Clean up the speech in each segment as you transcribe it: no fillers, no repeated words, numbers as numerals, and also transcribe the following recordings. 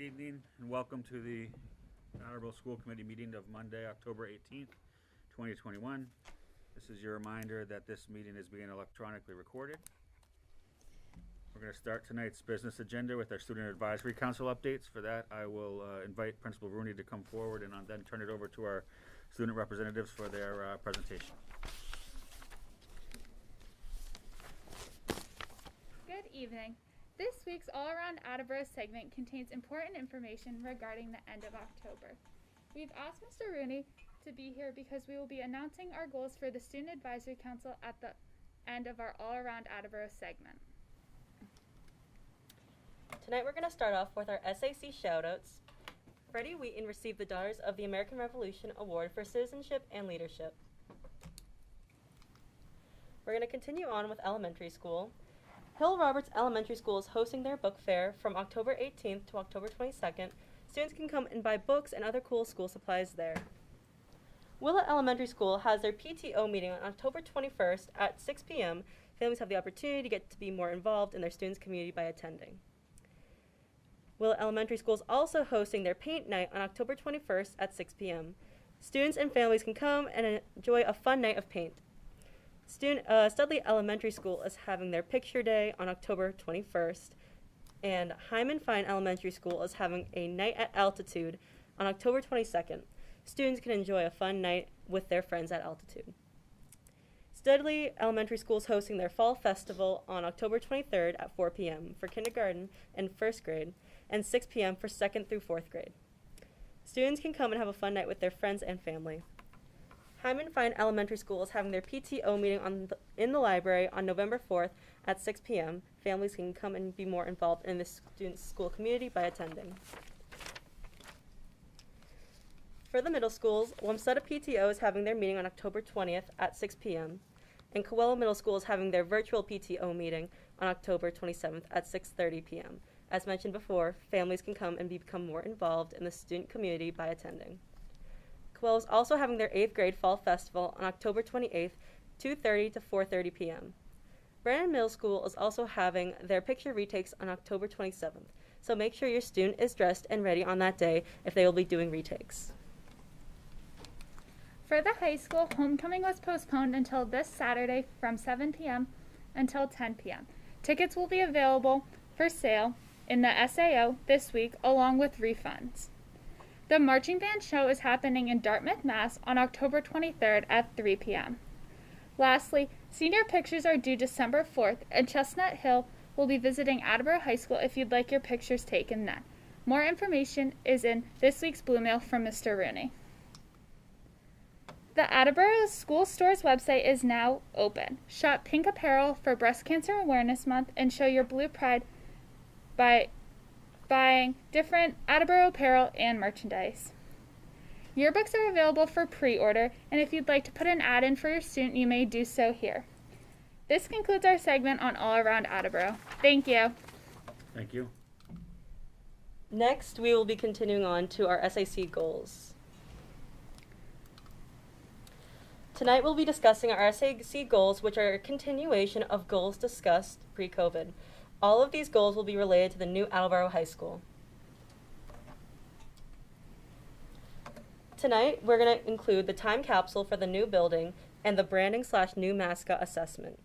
evening and welcome to the Attleboro School Committee meeting of Monday, October 18th, 2021. This is your reminder that this meeting is being electronically recorded. We're going to start tonight's business agenda with our Student Advisory Council updates. For that, I will invite Principal Rooney to come forward and I'll then turn it over to our student representatives for their presentation. Good evening. This week's All Around Attleboro segment contains important information regarding the end of October. We've asked Mr. Rooney to be here because we will be announcing our goals for the Student Advisory Council at the end of our All Around Attleboro segment. Tonight we're going to start off with our SAC shoutouts. Freddie Wheaton received the Daughters of the American Revolution Award for Citizenship and Leadership. We're going to continue on with elementary school. Hill Roberts Elementary School is hosting their book fair from October 18th to October 22nd. Students can come and buy books and other cool school supplies there. Willett Elementary School has their PTO meeting on October 21st at 6 p.m. Families have the opportunity to get to be more involved in their students' community by attending. Willett Elementary School is also hosting their paint night on October 21st at 6 p.m. Students and families can come and enjoy a fun night of paint. Studley Elementary School is having their picture day on October 21st, and Hyman Fine Elementary School is having a night at altitude on October 22nd. Students can enjoy a fun night with their friends at altitude. Studley Elementary School is hosting their fall festival on October 23rd at 4 p.m. for kindergarten and first grade, and 6 p.m. for second through fourth grade. Students can come and have a fun night with their friends and family. Hyman Fine Elementary School is having their PTO meeting in the library on November 4th at 6 p.m. Families can come and be more involved in the student school community by attending. For the middle schools, Wamsutta PTO is having their meeting on October 20th at 6 p.m. and Coelho Middle School is having their virtual PTO meeting on October 27th at 6:30 p.m. As mentioned before, families can come and become more involved in the student community by attending. Coelho is also having their 8th grade fall festival on October 28th, 2:30 to 4:30 p.m. Brandon Middle School is also having their picture retakes on October 27th, so make sure your student is dressed and ready on that day if they will be doing retakes. For the high school, homecoming was postponed until this Saturday from 7 p.m. until 10 p.m. Tickets will be available for sale in the SAO this week along with refunds. The marching band show is happening in Dartmouth, Mass. On October 23rd at 3 p.m. Lastly, senior pictures are due December 4th, and Chestnut Hill will be visiting Attleboro High School if you'd like your pictures taken then. More information is in this week's Blue Mail from Mr. Rooney. The Attleboro School Store's website is now open. Shop pink apparel for Breast Cancer Awareness Month and show your blue pride by buying different Attleboro apparel and merchandise. Yearbooks are available for pre-order, and if you'd like to put an ad in for your student, you may do so here. This concludes our segment on All Around Attleboro. Thank you. Thank you. Next, we will be continuing on to our SAC goals. Tonight we'll be discussing our SAC goals, which are a continuation of goals discussed pre-COVID. All of these goals will be related to the new Attleboro High School. Tonight, we're going to include the time capsule for the new building and the branding/new mascot assessment.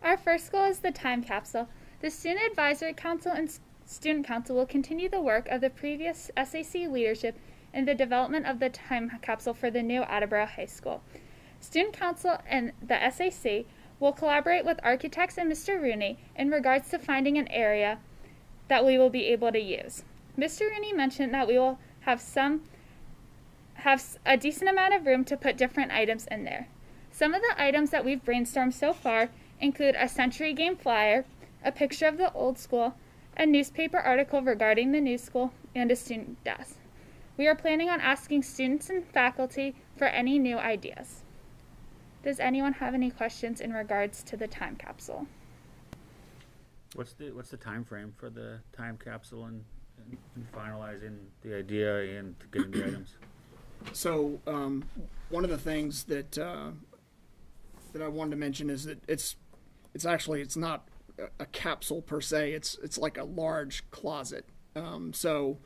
Our first goal is the time capsule. The Student Advisory Council and Student Council will continue the work of the previous SAC leadership in the development of the time capsule for the new Attleboro High School. Student Council and the SAC will collaborate with architects and Mr. Rooney in regards to finding an area that we will be able to use. Mr. Rooney mentioned that we will have a decent amount of room to put different items in there. Some of the items that we've brainstormed so far include a Century Game flyer, a picture of the old school, a newspaper article regarding the new school, and a student desk. We are planning on asking students and faculty for any new ideas. Does anyone have any questions in regards to the time capsule? What's the time frame for the time capsule and finalizing the idea and getting the items? So one of the things that I wanted to mention is that it's not a capsule per se. It's like a large closet. To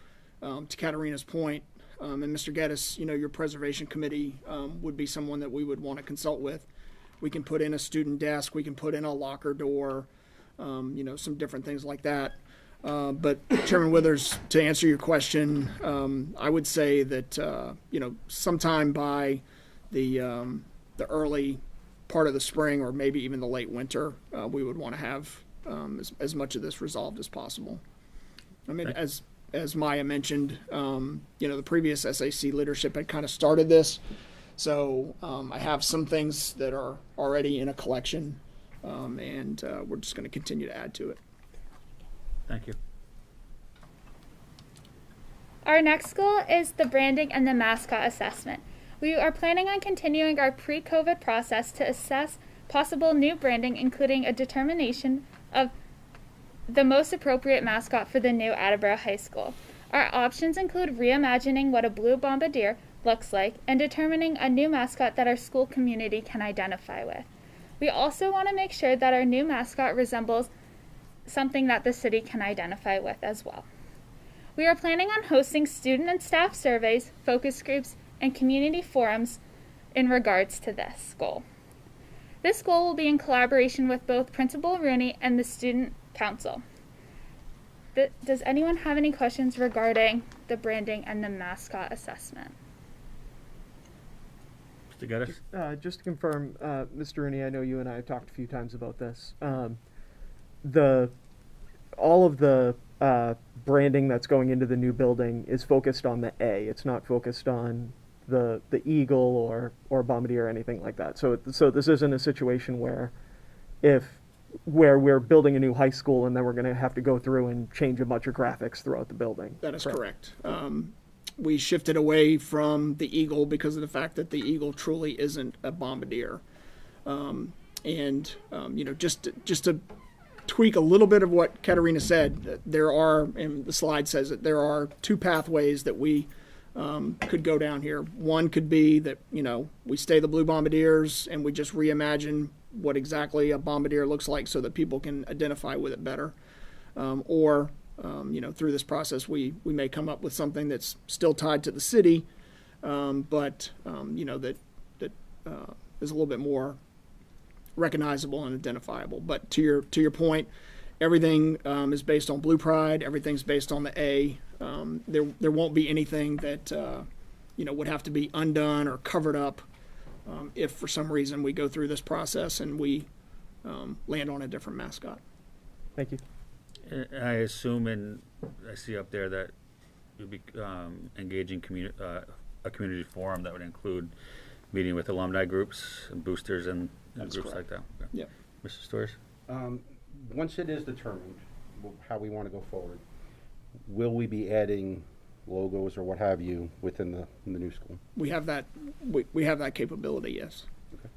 Katarina's point, and Mr. Geddes, your preservation committee would be someone that we would want to consult with. We can put in a student desk. We can put in a locker door, some different things like that. But Chairman Withers, to answer your question, I would say that, sometime by the early part of the spring or maybe even the late winter, we would want to have as much of this resolved as possible. I mean, as Maya mentioned, the previous SAC leadership had kind of started this. So I have some things that are already in a collection, and we're just going to continue to add to it. Thank you. Our next goal is the branding and the mascot assessment. We are planning on continuing our pre-COVID process to assess possible new branding, including a determination of the most appropriate mascot for the new Attleboro High School. Our options include reimagining what a blue bombardier looks like and determining a new mascot that our school community can identify with. We also want to make sure that our new mascot resembles something that the city can identify with as well. We are planning on hosting student and staff surveys, focus groups, and community forums in regards to this goal. This goal will be in collaboration with both Principal Rooney and the Student Council. Does anyone have any questions regarding the branding and the mascot assessment? Mr. Geddes? Just to confirm, Mr. Rooney, I know you and I have talked a few times about this. All of the branding that's going into the new building is focused on the A. It's not focused on the eagle or bombardier or anything like that. So this isn't a situation where we're building a new high school and then we're going to have to go through and change a bunch of graphics throughout the building. That is correct. We shifted away from the eagle because of the fact that the eagle truly isn't a bombardier. Just to tweak a little bit of what Katarina said, there are, and the slide says it, there are two pathways that we could go down here. One could be that, we stay the blue bombardiers and we just reimagine what exactly a bombardier looks like so that people can identify with it better. Through this process, we may come up with something that's still tied to the city, that is a little bit more recognizable and identifiable. But to your point, everything is based on Blue Pride. Everything's based on the A. There won't be anything that would have to be undone or covered up if for some reason we go through this process and we land on a different mascot. Thank you. I assume, and I see up there that you'll be engaging a community forum that would include meeting with alumni groups and boosters and groups correct. like that. Okay. Yeah. Mr. Storrs? Once it is determined how we want to go forward, will we be adding logos or what have you within the new school? We have that. We have that capability. Yes. Okay.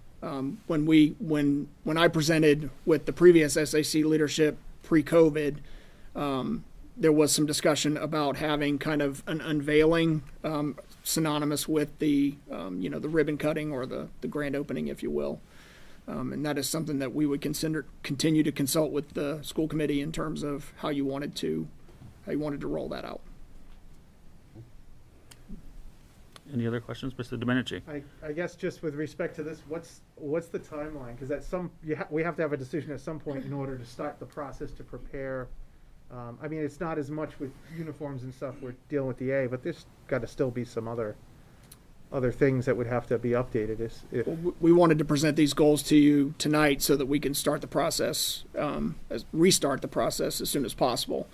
When I presented with the previous SAC leadership pre-COVID, there was some discussion about having kind of an unveiling synonymous with the the ribbon cutting or the grand opening, if you will. And that is something that we would continue to consult with the school committee in terms of how you wanted to roll that out. Any other questions, Mr. Domenici? I guess just with respect to this, what's the timeline? Because we have to have a decision at some point in order to start the process to prepare. It's not as much with uniforms and stuff. We're dealing with the A, but there's got to still be some other things that would have to be updated. We wanted to present these goals to you tonight so that we can start the process, restart the process as soon as possible.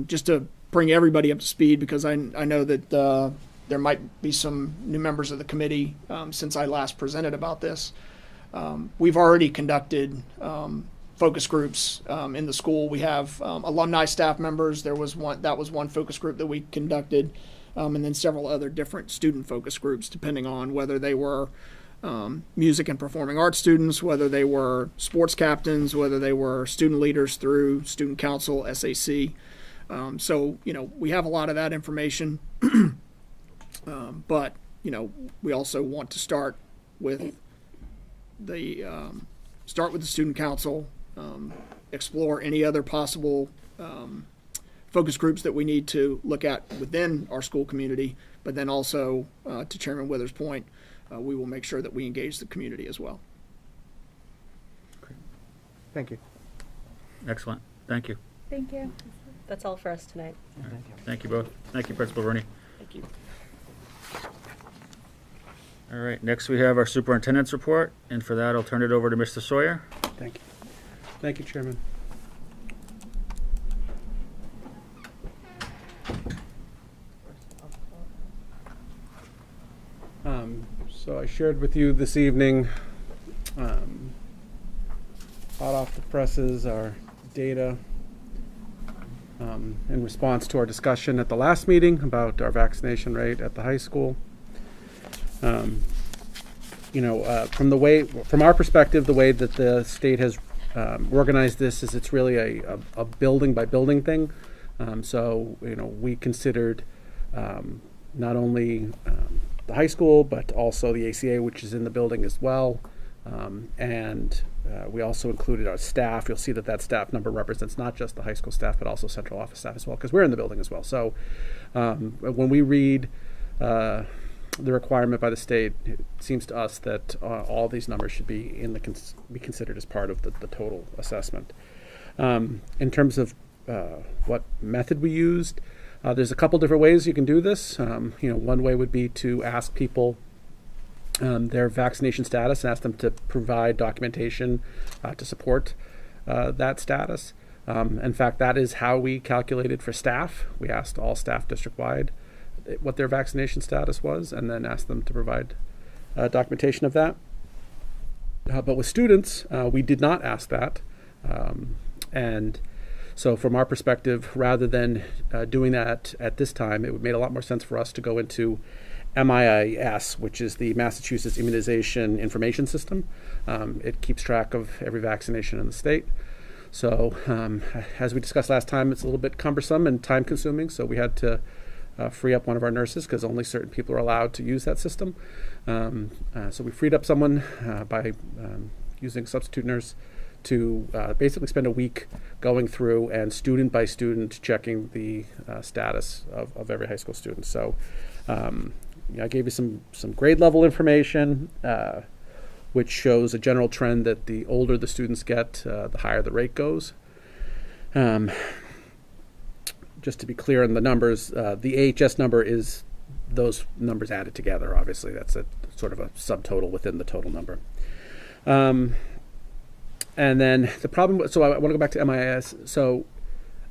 Just to bring everybody up to speed, because I know that there might be some new members of the committee since I last presented about this. We've already conducted focus groups in the school. We have alumni staff members. That was one focus group that we conducted. And then several other different student focus groups, depending on whether they were music and performing arts students, whether they were sports captains, whether they were student leaders through Student Council, SAC. We have a lot of that information. But we also want to start with the Student Council, explore any other possible focus groups that we need to look at within our school community, but then also, to Chairman Withers' point, we will make sure that we engage the community as well. Thank you. Excellent. Thank you. Thank you. That's all for us tonight. Thank you both. Thank you, Principal Rooney. Thank you. All right, next we have our Superintendent's Report, and for that, I'll turn it over to Mr. Sawyer. Thank you. Thank you, Chairman. So I shared with you this evening, hot off the presses, our data in response to our discussion at the last meeting about our vaccination rate at the high school. From our perspective, the way that the state has organized this is it's really a building by building thing. We considered not only the high school, but also the ACA, which is in the building as well. We also included our staff. You'll see that staff number represents not just the high school staff, but also central office staff as well, because we're in the building as well. So when we read the requirement by the state, it seems to us that all these numbers should be be considered as part of the total assessment. In terms of what method we used, there's a couple different ways you can do this. One way would be to ask people their vaccination status and ask them to provide documentation to support that status. In fact, that is how we calculated for staff. We asked all staff district-wide what their vaccination status was, and then asked them to provide documentation of that. But with students, we did not ask that. So from our perspective, rather than doing that at this time, it made a lot more sense for us to go into MIIS, which is the Massachusetts Immunization Information System. It keeps track of every vaccination in the state. So as we discussed last time, it's a little bit cumbersome and time consuming, so we had to free up one of our nurses because only certain people are allowed to use that system. So we freed up someone by using a substitute nurse to basically spend a week going through and student by student checking the status of every high school student. So I gave you some grade level information, which shows a general trend that the older the students get, the higher the rate goes. Just to be clear on the numbers, the AHS number is those numbers added together. Obviously, that's a sort of a subtotal within the total number. And then the problem, so I want to go back to MIS. So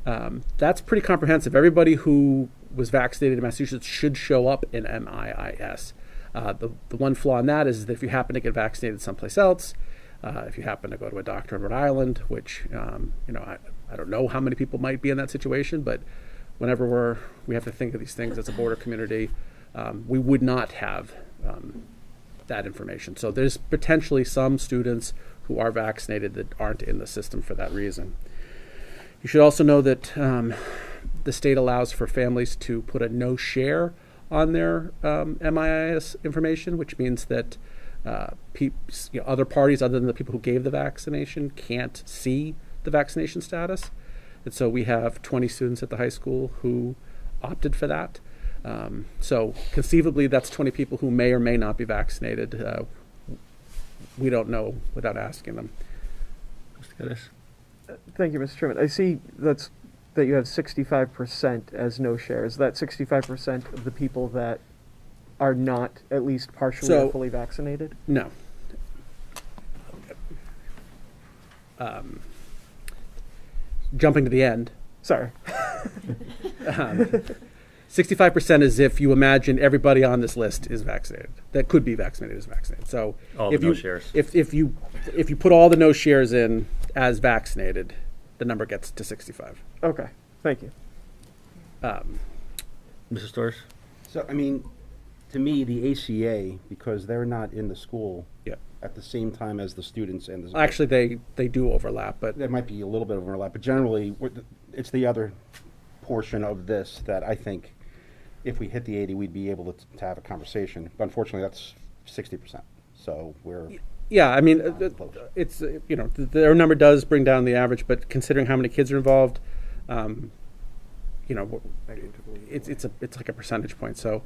that's pretty comprehensive. Everybody who was vaccinated in Massachusetts should show up in MIS. The one flaw in that is that if you happen to get vaccinated someplace else, if you happen to go to a doctor in Rhode Island, which, I don't know how many people might be in that situation, but whenever we have to think of these things as a border community, we would not have that information. So there's potentially some students who are vaccinated that aren't in the system for that reason. You should also know that the state allows for families to put a no share on their MIS information, which means that other parties other than the people who gave the vaccination can't see the vaccination status. And so we have 20 students at the high school who opted for that. So conceivably, that's 20 people who may or may not be vaccinated. We don't know without asking them. Mr. Geddes? Thank you, Mr. Chairman. I see that you have 65% as no share. Is that 65% of the people that are not at least partially or fully vaccinated? No. Jumping to the end. Sorry. 65% is if you imagine everybody on this list is vaccinated. That could be vaccinated is vaccinated. So All if the you no shares. if you put all the no shares in as vaccinated, the number gets to 65. Okay, thank you. Mrs. Storrs? So, to me, the ACA, because they're not in the school Yep. at the same time as the students and the... Actually, they do overlap, but There might be a little bit of overlap, but generally, it's the other portion of this that I think if we hit the 80, we'd be able to have a conversation. But unfortunately, that's 60%. So we're... Yeah, I mean, it's their number does bring down the average, but considering how many kids are involved, it's like a percentage point. So,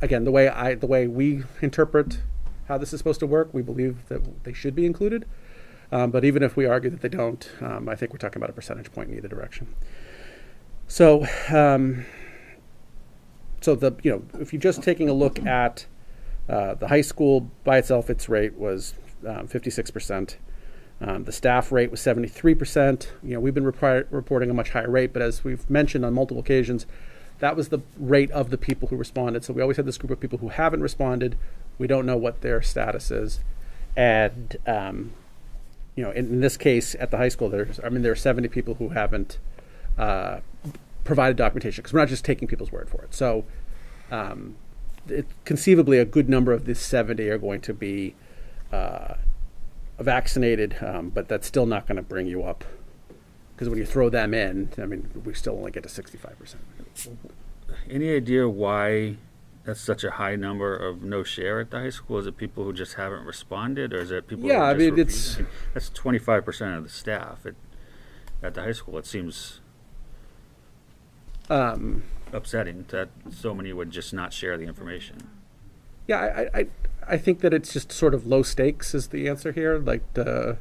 again, the way we interpret how this is supposed to work, we believe that they should be included. But even if we argue that they don't, I think we're talking about a percentage point in either direction. So, if you're just taking a look at the high school by itself, its rate was 56%. The staff rate was 73%. We've been reporting a much higher rate, but as we've mentioned on multiple occasions, that was the rate of the people who responded. So we always had this group of people who haven't responded. We don't know what their status is. And, in this case at the high school, there are 70 people who haven't provided documentation, because we're not just taking people's word for it. So conceivably a good number of these 70 are going to be vaccinated, but that's still not going to bring you up, because when you throw them in, we still only get to 65%. Any idea why that's such a high number of no share at the high school? Is it people who just haven't responded, or is it people? Yeah, who just that's 25% of the staff at the high school. It seems upsetting that so many would just not share the information. Yeah, I think that it's just sort of low stakes is the answer here. Like it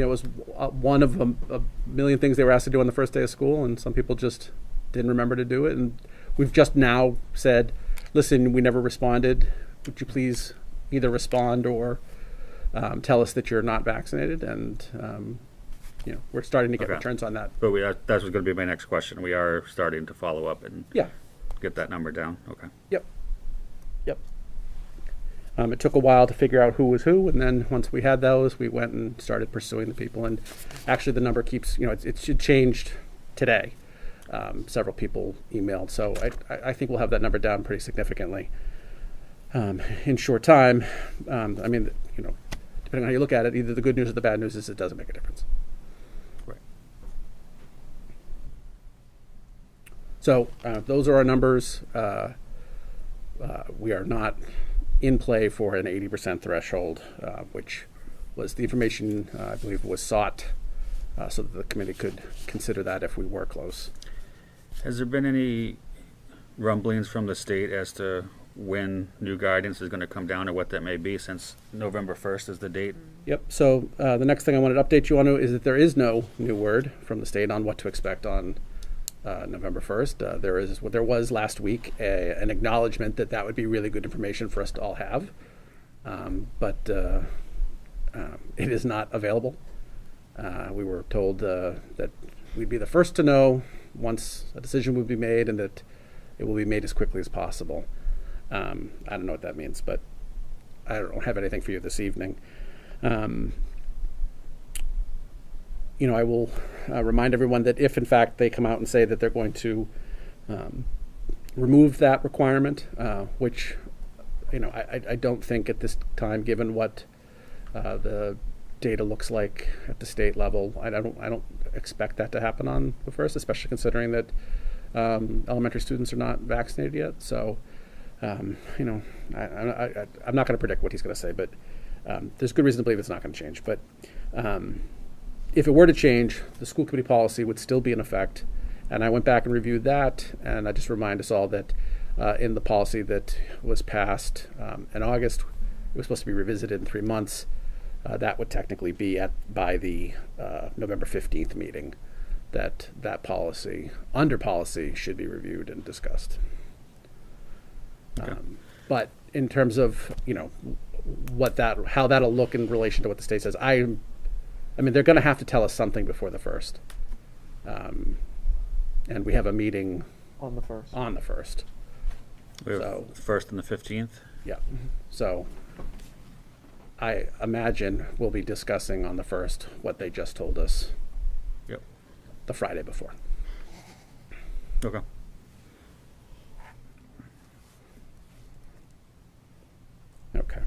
was one of a million things they were asked to do on the first day of school, and some people just didn't remember to do it. And we've just now said, listen, we never responded. Would you please either respond or tell us that you're not vaccinated? And we're starting to get returns on that. But that was going to be my next question. We are starting to follow up and get that number down. Okay. Yep. It took a while to figure out who was who, and then once we had those, we went and started pursuing the people. And actually, the number keeps, it changed today. Several people emailed, so I think we'll have that number down pretty significantly in short time. Depending on how you look at it, either the good news or the bad news is it doesn't make a difference. Right. So those are our numbers. We are not in play for an 80% threshold, which was the information I believe was sought so that the committee could consider that if we were close. Has there been any rumblings from the state as to when new guidance is going to come down, or what that may be, since November 1st is the date? Yep. So the next thing I wanted to update you on is that there is no new word from the state on what to expect on November 1st. There was last week an acknowledgement that would be really good information for us to all have, but it is not available. We were told that we'd be the first to know once a decision would be made, and that it will be made as quickly as possible. I don't know what that means, but I don't have anything for you this evening. I will remind everyone that if, in fact, they come out and say that they're going to remove that requirement, which, I don't think at this time, given what the data looks like at the state level, I don't expect that to happen on the 1st, especially considering that elementary students are not vaccinated yet. So, I'm not going to predict what he's going to say, but there's good reason to believe it's not going to change. But if it were to change, the school committee policy would still be in effect. And I went back and reviewed that, and I just remind us all that in the policy that was passed in August, it was supposed to be revisited in 3 months. That would technically be by the November 15th meeting that policy, under policy, should be reviewed and discussed. Okay. But in terms of, how that'll look in relation to what the state says, they're going to have to tell us something before the 1st. And we have a meeting On the 1st. on the 1st. We have So- the 1st and the 15th. Yeah. So I imagine we'll be discussing on the 1st what they just told us Yep. the Friday before. Okay. Okay.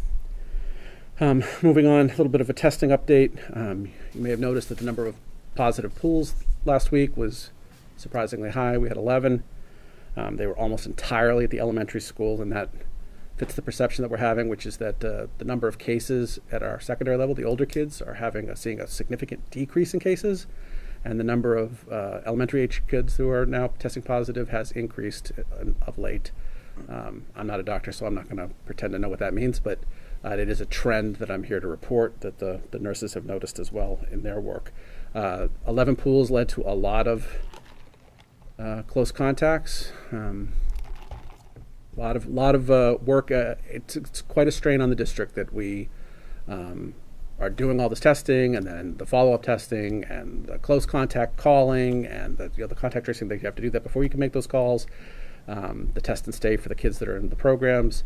Moving on, a little bit of a testing update. You may have noticed that the number of positive pools last week was surprisingly high. We had 11. They were almost entirely at the elementary school, and that fits the perception that we're having, which is that the number of cases at our secondary level, the older kids, are seeing a significant decrease in cases, and the number of elementary age kids who are now testing positive has increased of late. I'm not a doctor, so I'm not going to pretend to know what that means, but it is a trend that I'm here to report that the nurses have noticed as well in their work. 11 pools led to a lot of close contacts. A lot of work. It's quite a strain on the district that we are doing all this testing, and then the follow-up testing, and the close contact calling, and the contact tracing. That you have to do that before you can make those calls. The test and stay for the kids that are in the programs.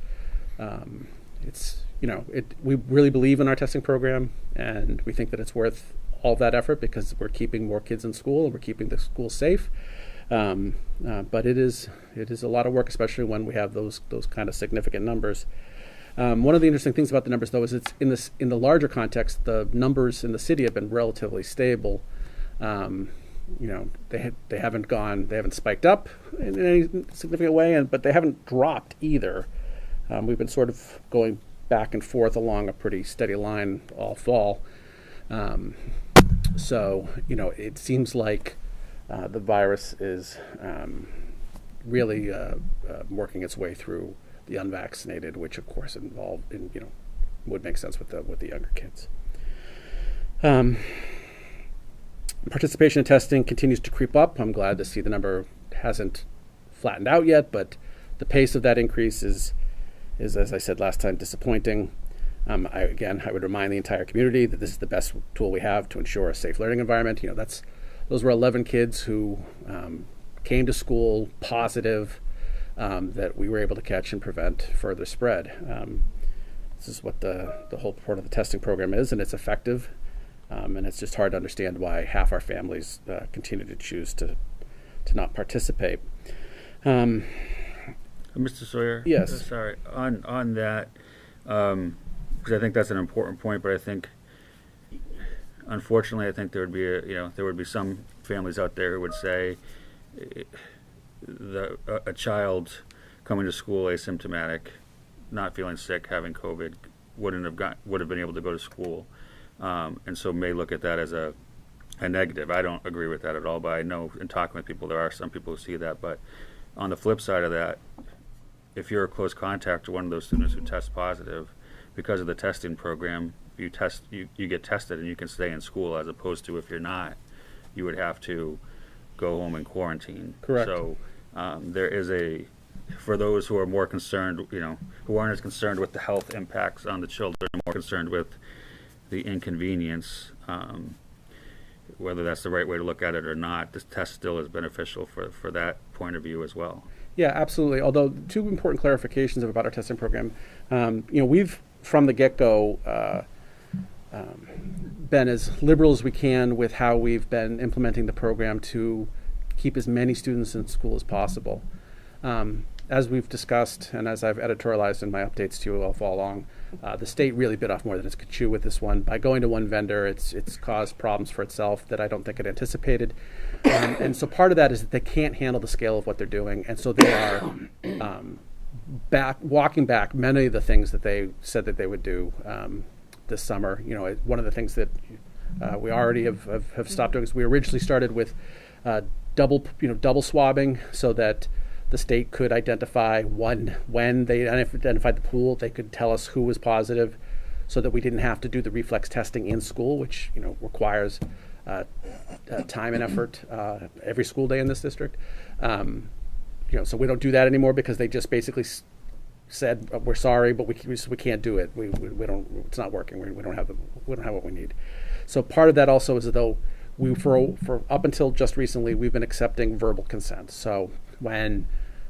We really believe in our testing program, and we think that it's worth all that effort because we're keeping more kids in school and we're keeping the school safe. But it is a lot of work, especially when we have those kind of significant numbers. One of the interesting things about the numbers, though, is it's in the larger context, the numbers in the city have been relatively stable. They haven't spiked up in any significant way, but they haven't dropped either. We've been sort of going back and forth along a pretty steady line all fall. So it seems like the virus is really working its way through the unvaccinated, which of course would make sense with the younger kids. Participation in testing continues to creep up. I'm glad to see the number hasn't flattened out yet, but the pace of that increase is as I said last time, disappointing. I would remind the entire community that this is the best tool we have to ensure a safe learning environment. Those were 11 kids who came to school positive that we were able to catch and prevent further spread. This is what the whole part of the testing program is, and it's effective. And it's just hard to understand why half our families continue to choose to not participate. Mr. Sawyer? Yes. Sorry. On that, because I think that's an important point, but I think, unfortunately, I think there would be some families out there who would say a child coming to school asymptomatic, not feeling sick, having COVID, would have been able to go to school, and so may look at that as a negative. I don't agree with that at all, but I know in talking with people, there are some people who see that. But on the flip side of that, if you're a close contact to one of those students who test positive, because of the testing program, you get tested and you can stay in school, as opposed to if you're not, you would have to go home and quarantine. Correct. So there is for those who are more concerned, who aren't as concerned with the health impacts on the children, more concerned with the inconvenience, whether that's the right way to look at it or not, this test still is beneficial for that point of view as well. Yeah, absolutely. Although two important clarifications about our testing program. We've, from the get-go, been as liberal as we can with how we've been implementing the program to keep as many students in school as possible. As we've discussed, and as I've editorialized in my updates to you all fall along, the state really bit off more than it could chew with this one. By going to one vendor, it's caused problems for itself that I don't think it anticipated. And so part of that is that they can't handle the scale of what they're doing, and so they are walking back many of the things that they said that they would do this summer. One of the things that we already have stopped doing is we originally started with double swabbing, so that the state could identify when they identified the pool, they could tell us who was positive, so that we didn't have to do the reflex testing in school, which requires time and effort every school day in this district. So we don't do that anymore because they just basically said, we're sorry, but we can't do it. We don't. It's not working. We don't have what we need. So part of that also is that though we for up until just recently we've been accepting verbal consent. So when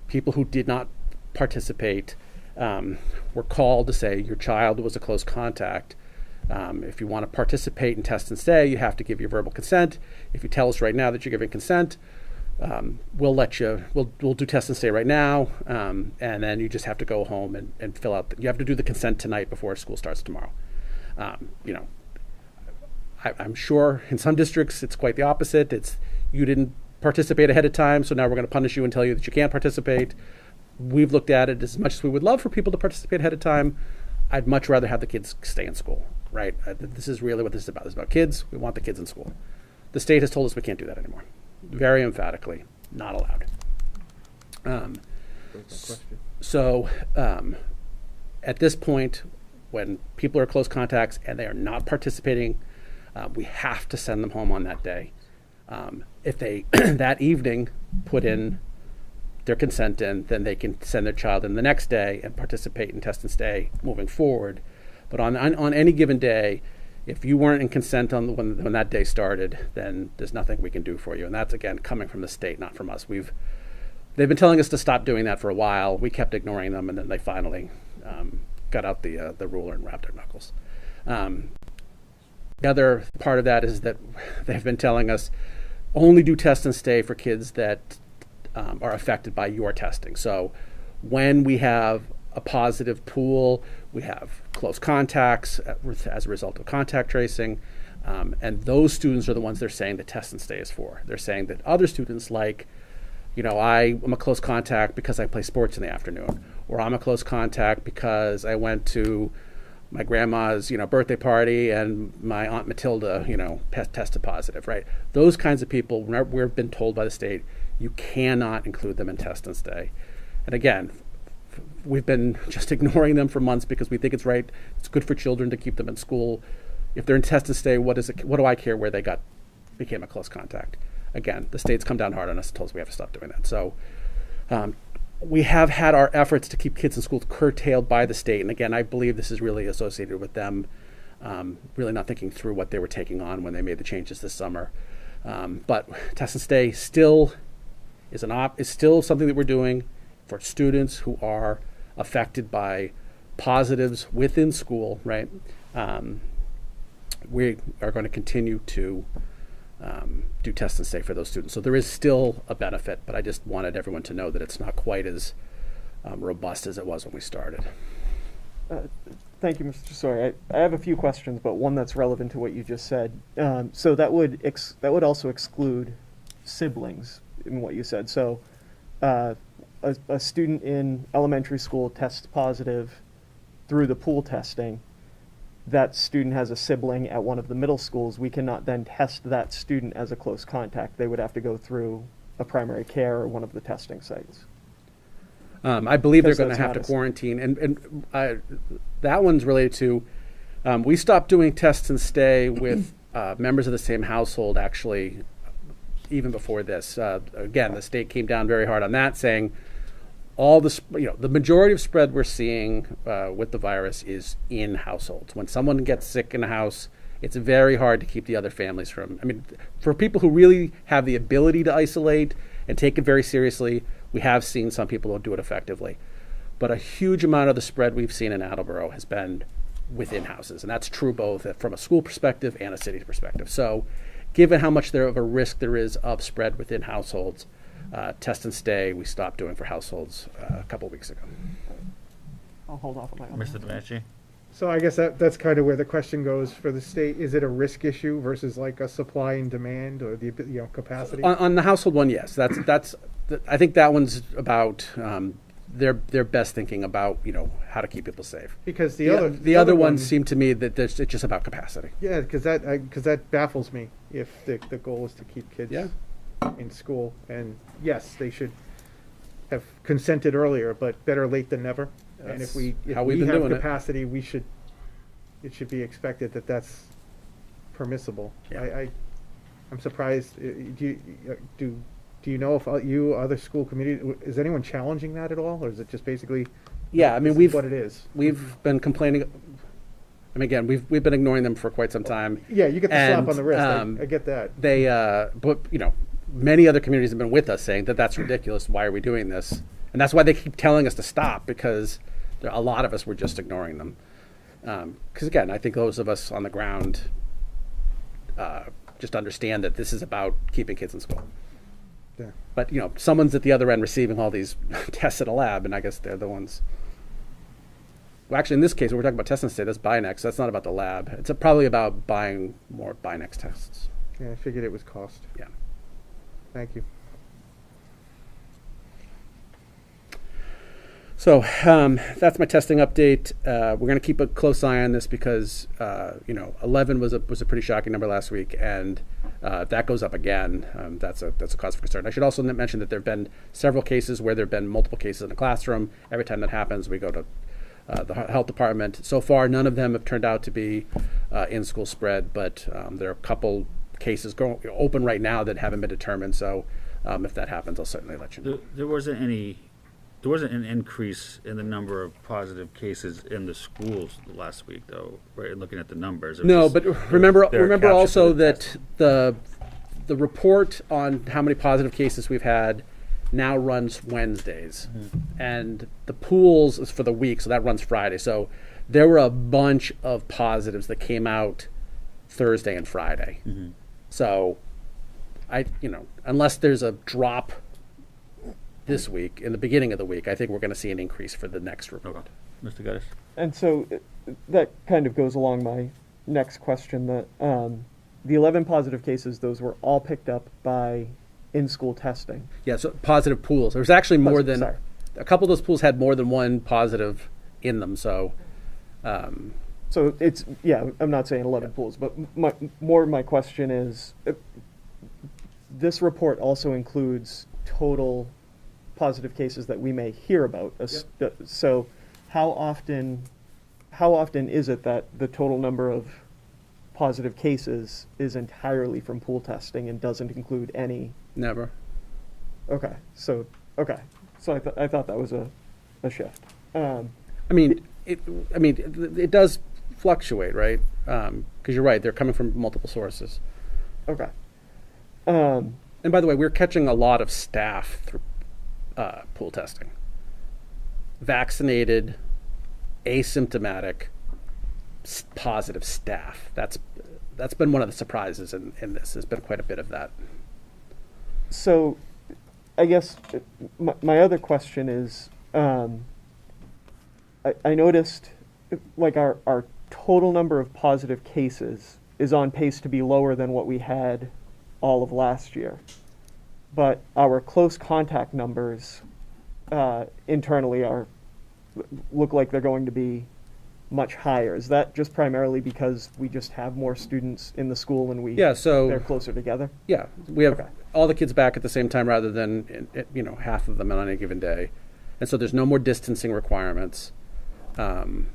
people who did not participate were called to say your child was a close contact. If you want to participate in test and stay, you have to give your verbal consent. If you tell us right now that you're giving consent, we'll let you. We'll do test and stay right now, and then you just have to go home and fill out. You have to do the consent tonight before school starts tomorrow. I'm sure in some districts it's quite the opposite. It's you didn't participate ahead of time, so now we're going to punish you and tell you that you can't participate. we've looked at it as much as we would love for people to participate ahead of time. I'd much rather have the kids stay in school, right? This is really what this is about. It's about kids. We want the kids in school. The state has told us we can't do that anymore. Very emphatically, not allowed. So at this point, when people are close contacts and they are not participating, we have to send them home on that day. If they that evening put in their consent in, then they can send their child in the next day and participate in test and stay moving forward. But on any given day, if you weren't in consent on when that day started, then there's nothing we can do for you. And that's, again, coming from the state, not from us. They've been telling us to stop doing that for a while. We kept ignoring them, and then they finally got out the ruler and wrapped their knuckles. The other part of that is that they've been telling us only do test and stay for kids that are affected by your testing. So when we have a positive pool, we have close contacts as a result of contact tracing, and those students are the ones they're saying the test and stay is for. They're saying that other students, like, I'm a close contact because I play sports in the afternoon, or I'm a close contact because I went to my grandma's, birthday party and my Aunt Matilda, tested positive, right? Those kinds of people, we've been told by the state, you cannot include them in test and stay. And again, we've been just ignoring them for months because we think it's right. It's good for children to keep them in school. If they're in test and stay, what do I care where they became a close contact? Again, the state's come down hard on us and told us we have to stop doing that. So we have had our efforts to keep kids in school curtailed by the state. And again, I believe this is really associated with them really not thinking through what they were taking on when they made the changes this summer. But test and stay still is still something that we're doing for students who are affected by positives within school, right? We are going to continue to do test and stay for those students. So there is still a benefit, but I just wanted everyone to know that it's not quite as robust as it was when we started. Thank you, Mr. Sawyer. I have a few questions, but one that's relevant to what you just said. So that would also exclude siblings in what you said. So a student in elementary school tests positive through the pool testing. That student has a sibling at one of the middle schools. We cannot then test that student as a close contact. They would have to go through a primary care or one of the testing sites. I believe they're going to have to quarantine. And that one's related to, we stopped doing test and stay with members of the same household, actually, even before this. Again, the state came down very hard on that, saying the majority of spread we're seeing with the virus is in households. When someone gets sick in a house, it's very hard to keep the other families from. For people who really have the ability to isolate and take it very seriously, we have seen some people don't do it effectively. But a huge amount of the spread we've seen in Attleboro has been within houses, and that's true both from a school perspective and a city perspective. So given how much of a risk there is of spread within households, test and stay we stopped doing for households a couple weeks ago. I'll hold off on my Mr. DeManchi? So I guess that's kind of where the question goes for the state. Is it a risk issue versus like a supply and demand or the capacity? On the household one, yes. That's I think that one's about their best thinking about how to keep people safe. Because the other ones seem to me that it's just about capacity. Yeah, because that baffles me. If the goal is to keep kids in school, and yes, they should have consented earlier, but better late than never. And if we have capacity, it should be expected that that's permissible. Yeah. I'm surprised. Do you know if other school community, is anyone challenging that at all, or is it just basically? Yeah, what it is. We've been complaining. Again, we've been ignoring them for quite some time. Yeah, you get the slap on the wrist. I get that. They, but many other communities have been with us saying that that's ridiculous. Why are we doing this? And that's why they keep telling us to stop, because a lot of us were just ignoring them. Because again, I think those of us on the ground just understand that this is about keeping kids in school. Yeah. But someone's at the other end receiving all these tests at a lab, and I guess they're the ones. Well, actually, in this case, when we're talking about test and stay, that's Binex. That's not about the lab. It's probably about buying more Binex tests. Yeah, I figured it was cost. Yeah. Thank you. So that's my testing update. We're going to keep a close eye on this because 11 was a pretty shocking number last week, and if that goes up again, that's a cause for concern. I should also mention that there have been several cases where there have been multiple cases in the classroom. Every time that happens, we go to the health department. So far, none of them have turned out to be in-school spread, but there are a couple cases open right now that haven't been determined. So if that happens, I'll certainly let you know. There wasn't an increase in the number of positive cases in the schools last week, though, right? Looking at the numbers. It was No, just- but remember captured also for the that test. the report on how many positive cases we've had now runs Wednesdays, and the pools is for the week, so that runs Friday. So there were a bunch of positives that came out Thursday and Friday. So unless there's a drop this week, in the beginning of the week, I think we're going to see an increase for the next report. Okay. Mr. Geddes? And so that kind of goes along my next question, that the 11 positive cases, those were all picked up by in-school testing. Yeah, so positive pools. There's actually more Positive, than sorry. a couple of those pools had more than one positive in them. So So it's, I'm not saying 11 pools, but my question is, this report also includes total positive cases that we may hear about. So how often is it that the total number of positive cases is entirely from pool testing and doesn't include any? never. So I thought that was a shift. It does fluctuate, right? Because you're right, they're coming from multiple sources. Okay. And by the way, we're catching a lot of staff through pool testing. Vaccinated, asymptomatic, positive staff. That's been one of the surprises in this. There's been quite a bit of that. So, I guess my other question is, I noticed like our total number of positive cases is on pace to be lower than what we had all of last year. But our close contact numbers internally look like they're going to be much higher. Is that just primarily because we just have more students in the school and they're closer together? Yeah, we have Okay. all the kids back at the same time rather than half of them on any given day, and so there's no more distancing requirements. And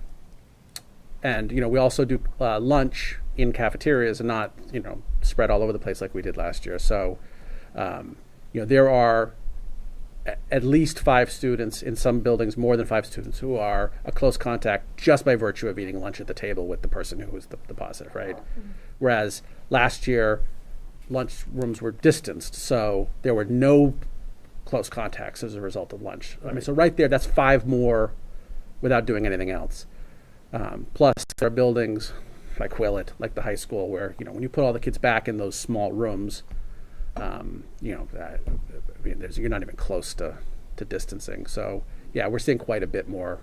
we also do lunch in cafeterias and not spread all over the place like we did last year. So there are at least 5 students in some buildings, more than 5 students, who are a close contact just by virtue of eating lunch at the table with the person who was the positive, right? Whereas last year, lunch rooms were distanced, so there were no close contacts as a result of lunch. So right there, that's 5 more without doing anything else. Plus, there are buildings like Willett, like the high school, where when you put all the kids back in those small rooms, you're not even close to distancing. So yeah, we're seeing quite a bit more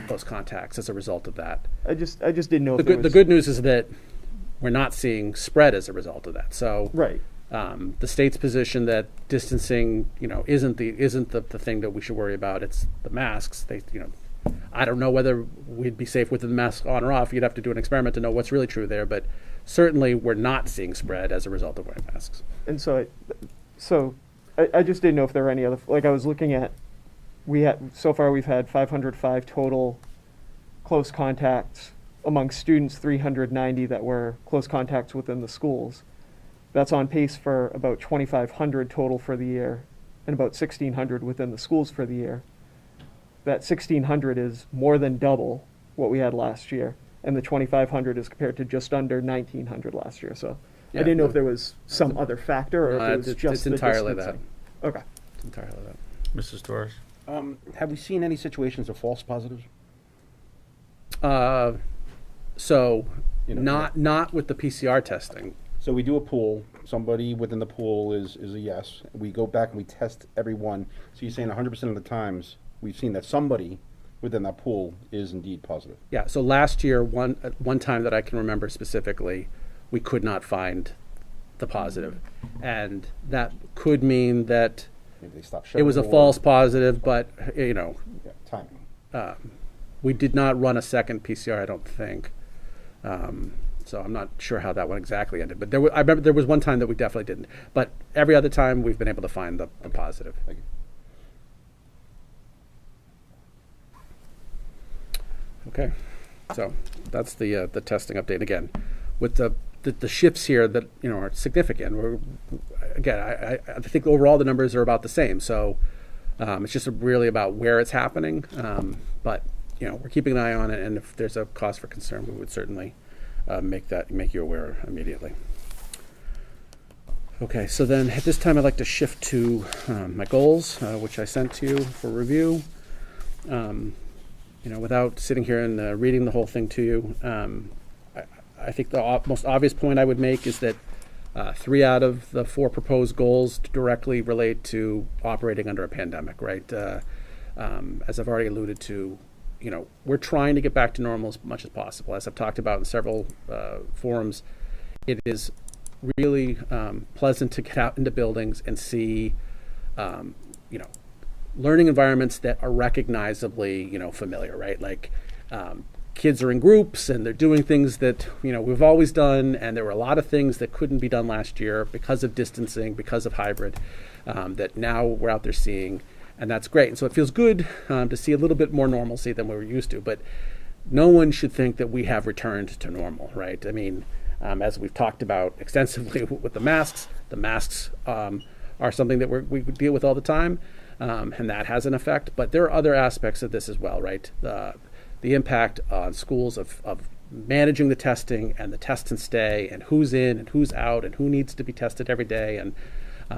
close contacts as a result of that. I just didn't know. The good news is that we're not seeing spread as a result of that. So right. The state's position that distancing, isn't the thing that we should worry about. It's the masks. I don't know whether we'd be safe with the mask on or off. You'd have to do an experiment to know what's really true there. But certainly, we're not seeing spread as a result of wearing masks. And so I just didn't know if there were any other, like I was looking at, so far we've had 505 total close contacts among students, 390 that were close contacts within the schools. That's on pace for about 2,500 total for the year and about 1,600 within the schools for the year. That 1,600 is more than double what we had last year, and the 2,500 is compared to just under 1,900 last year. So I didn't know if there was some other factor or if it was just it's the entirely distancing. that. Okay. It's entirely that. Mrs. Torres? Have we seen any situations of false positives? So not with the PCR testing. So we do a pool. Somebody within the pool is a yes. We go back and we test everyone. So you're saying 100% of the times we've seen that somebody within that pool is indeed positive. Yeah. So last year, one time that I can remember specifically, we could not find the positive, and that could mean that Maybe they stopped It showing. was a more. false positive, but, you know, Yeah, timing. we did not run a second PCR, I don't think. So I'm not sure how that one exactly ended. But I remember there was one time that we definitely didn't. But every other time, we've been able to find the positive. Thank you. Okay, so that's the testing update again, with the shifts here that are significant. I think overall the numbers are about the same. So it's just really about where it's happening. But we're keeping an eye on it, and if there's a cause for concern, we would certainly make you aware immediately. Okay, so then at this time I'd like to shift to my goals, which I sent to you for review. Without sitting here and reading the whole thing to you, I think the most obvious point I would make is that 3 out of the 4 proposed goals directly relate to operating under a pandemic, right? As I've already alluded to, we're trying to get back to normal as much as possible. As I've talked about in several forums, it is really pleasant to get out into buildings and see, learning environments that are recognizably, familiar, right? Like kids are in groups and they're doing things that, we've always done. And there were a lot of things that couldn't be done last year because of distancing, because of hybrid, that now we're out there seeing. And that's great. And so it feels good to see a little bit more normalcy than we were used to. But no one should think that we have returned to normal, right? I mean, as we've talked about extensively with the masks are something that we deal with all the time. And that has an effect, but there are other aspects of this as well, right? The impact on schools of managing the testing and the test and stay and who's in and who's out and who needs to be tested every day and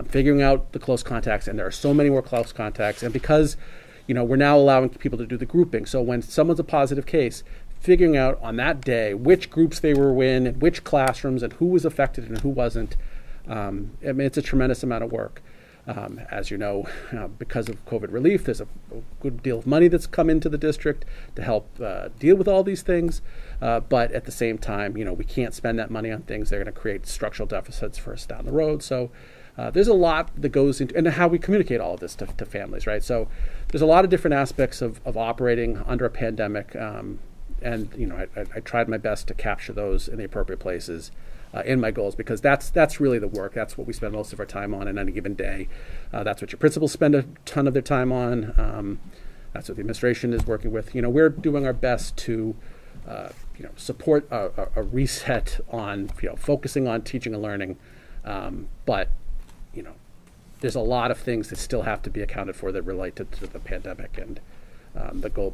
figuring out the close contacts. And there are so many more close contacts. And because, we're now allowing people to do the grouping. So when someone's a positive case, figuring out on that day which groups they were in and which classrooms and who was affected and who wasn't, it's a tremendous amount of work. As you know, because of COVID relief, there's a good deal of money that's come into the district to help deal with all these things. But at the same time, we can't spend that money on things that are going to create structural deficits for us down the road. So there's a lot that goes into and how we communicate all of this to families, right? So there's a lot of different aspects of operating under a pandemic. And I tried my best to capture those in the appropriate places. In my goals, because that's really the work. That's what we spend most of our time on any given day. That's what your principals spend a ton of their time on. That's what the administration is working with. We're doing our best to support a reset on focusing on teaching and learning. But there's a lot of things that still have to be accounted for that relate to the pandemic, and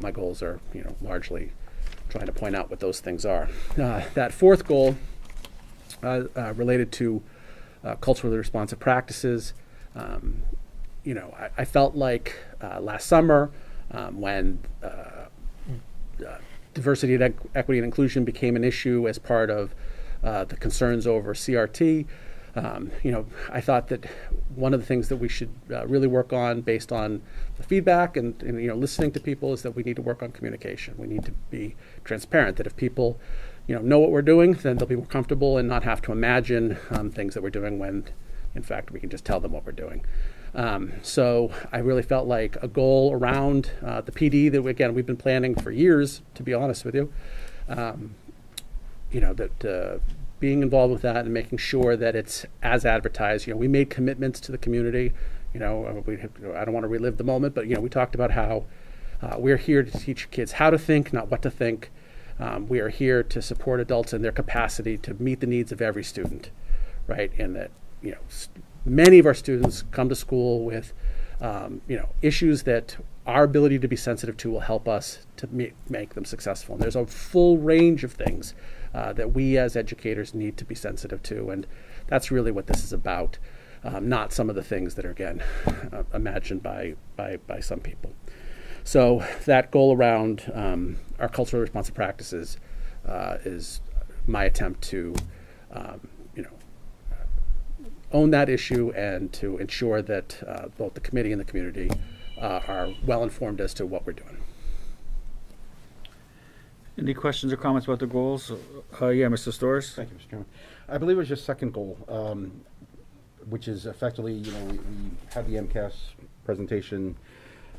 my goals are largely trying to point out what those things are. That 4th goal. Related to culturally responsive practices. I felt like last summer when diversity, and equity, and inclusion became an issue as part of the concerns over CRT, I thought that one of the things that we should really work on based on the feedback and listening to people is that we need to work on communication. We need to be transparent, that if people know what we're doing, then they'll be more comfortable and not have to imagine things that we're doing when, in fact, we can just tell them what we're doing. So I really felt like a goal around the PD that, we've been planning for years, to be honest with you, that being involved with that and making sure that it's as advertised. We made commitments to the community. I don't want to relive the moment, but, we talked about how we're here to teach kids how to think, not what to think. We are here to support adults in their capacity to meet the needs of every student, right? And that, many of our students come to school with, issues that our ability to be sensitive to will help us to make them successful. And there's a full range of things that we as educators need to be sensitive to. And that's really what this is about, not some of the things that are, again, imagined by some people. So that goal around our culturally responsive practices is my attempt to, own that issue and to ensure that both the committee and the community are well informed as to what we're doing. Any questions or comments about the goals? Yeah, Mr. Storrs? Thank you, Mr. Chairman. I believe it was your second goal. which is effectively, we had the MCAS presentation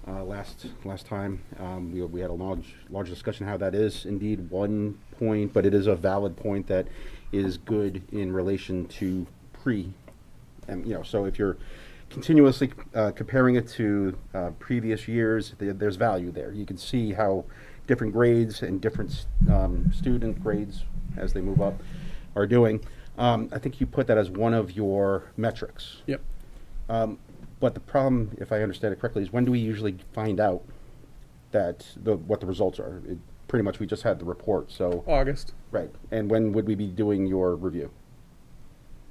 last time. We had a large discussion how that is indeed one point, but it is a valid point that is good in relation to so if you're continuously comparing it to previous years, there's value there. You can see how different grades and different student grades as they move up are doing. I think you put that as one of your metrics. Yep. But the problem, if I understand it correctly, is when do we usually find out that what the results are? Pretty much we just had the report, so. August. Right. And when would we be doing your review?